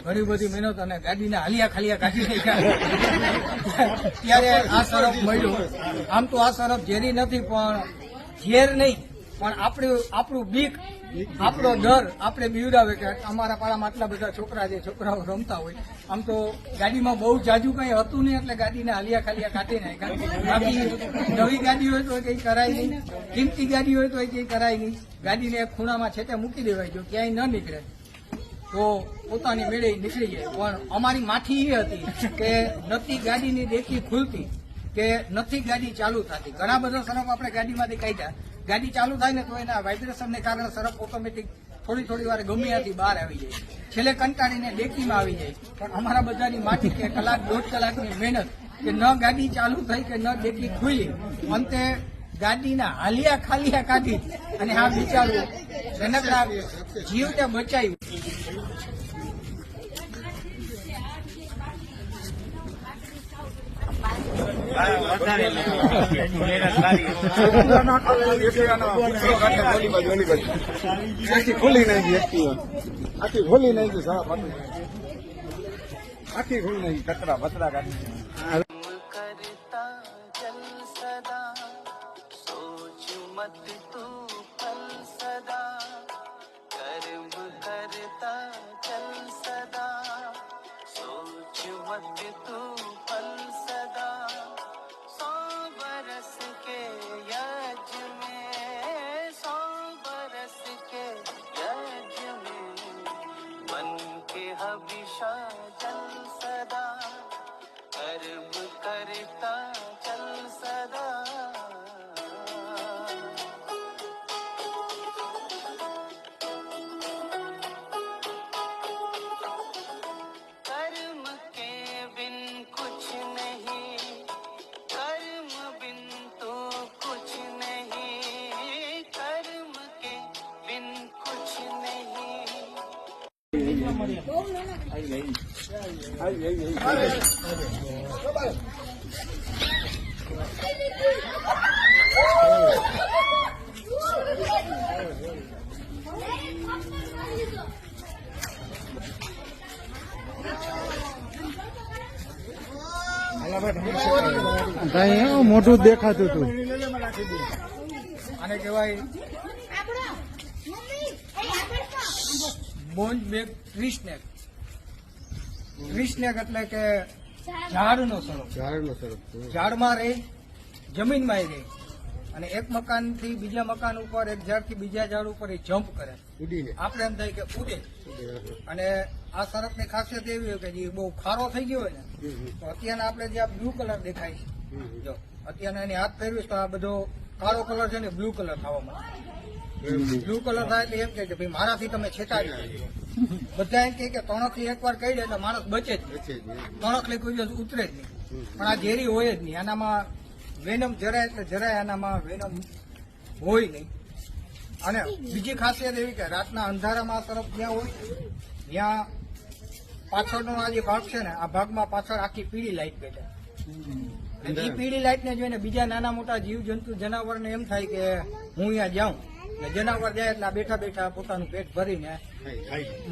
ઘણી બધી મહેનત અને ગાડીને હાલિયા ખાલિયા કાઢી નાખ્યા ત્યારે આ સરફ મળ્યું. આમ તો આ સરફ ઝેરી નથી, પણ ઝેર નહીં, પણ આપણું બીક, આપણો ડર આપણે બીવડાવે કે અમારા પાડામાં આટલા બધા છોકરા છે, છોકરાઓ રમતા હોય. આમ તો ગાડીમાં બહુ જાજુ કંઈ હતું નહીં, એટલે ગાડીને હાલિયા ખાલિયા કાઢી નાખ્યા. બાકી નવી ગાડી હોય તો કંઈ કરાય નહીં, કિંમતી ગાડી હોય તો કંઈ કરાય નહીં. ગાડીને એક ખૂણામાં છેટે મૂકી દેવાય, જો ક્યાંય ન નીકળે તો પોતાની મેળે નીકળી જાય. પણ અમારી માઠી એ હતી કે નથી ગાડીની ડેકી ખુલતી કે નથી ગાડી ચાલુ થતી. ઘણા બધા સરફ આપણે ગાડીમાંથી કાઢ્યા. ગાડી ચાલુ થાય ને તો એના વાઇબ્રેશનને કારણે સરફ ઓટોમેટિક થોડી વાર ગમે ત્યાંથી બહાર આવી જાય. છેલ્લે કંટાળીને ડેકીમાં આવી જાય. પણ અમારા બધાની માઠી કે કલાક દોઢ કલાકની મહેનત કે ન ગાડી ચાલુ થઈ કે ન ડેકી ખુલી, અંતે ગાડીના હાલિયા ખાલિયા કાઢી અને આ બિચારું જનકડા જીવને બચાવ્યું. ખોલી નાખી આખી ખોલી નાખી સાહેબ, આખી ખોલી નાખી કચરા બચરા કાઢી. हमेशा चल सदा कर्म करता चल सदा. कर्म के बिन कुछ नहीं, कर्म बिन तो कुछ नहीं, कर्म के बिन कुछ नहीं. મોટું દેખાતું હતું. આને કહેવાય bronze back tree snake. Tree snake એટલે કે ઝાડનો સરફ. ઝાડમાં રહે, જમીનમાં રહે અને એક મકાનથી બીજા મકાન ઉપર, એક ઝાડથી બીજા ઝાડ ઉપર એ જમ્પ કરે. આપણે એમ થાય કે ઉડે. અને આ સરફની ખાસિયત એવી હોય કે જે બહુ ખારો થઈ ગયો હોય ને તો અત્યારના આપણે જે આ બ્લુ કલર દેખાય છે, જો અત્યારના એની હાથ ફેરવીશ તો આ બધો કાળો કલર છે ને બ્લુ કલર થવા માંડે. બ્લુ કલર થાય એટલે એમ કે ભાઈ મારાથી તમે છેતાડી. બધા એમ કે તણખલી એકવાર કહી દે એટલે માણસ બચે જ, તણખલી કોઈ દિવસ ઉતરે જ નહીં. પણ આ ઝેરી હોય જ નહીં. આનામાં વેનમ જરાય એટલે જરાય આનામાં વેનમ હોય નહીં. અને બીજી ખાસિયત એવી કે રાતના અંધારામાં તરફ જ્યાં હોય ત્યાં પાછળનો આ જે ભાગ છે ને આ ભાગમાં પાછળ આખી પીળી લાઈટ બેઠે. એ પીળી લાઈટ ને જોઈને બીજા નાના મોટા જીવ જંતુ જનાવરને એમ થાય કે હું અહીંયા જાઉં. જનાવર જાય એટલે બેઠા બેઠા પોતાનું પેટ ભરીને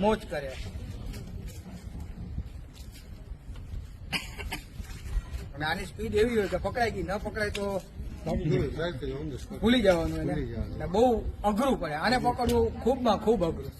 મોજ કરે. અને આની સ્પીડ એવી હોય કે પકડાઈ ગઈ, ન પકડાય તો ભૂલી જવાનું. એને બહુ અઘરું પડે. આને પકડવું ખૂબમાં ખૂબ અઘરું.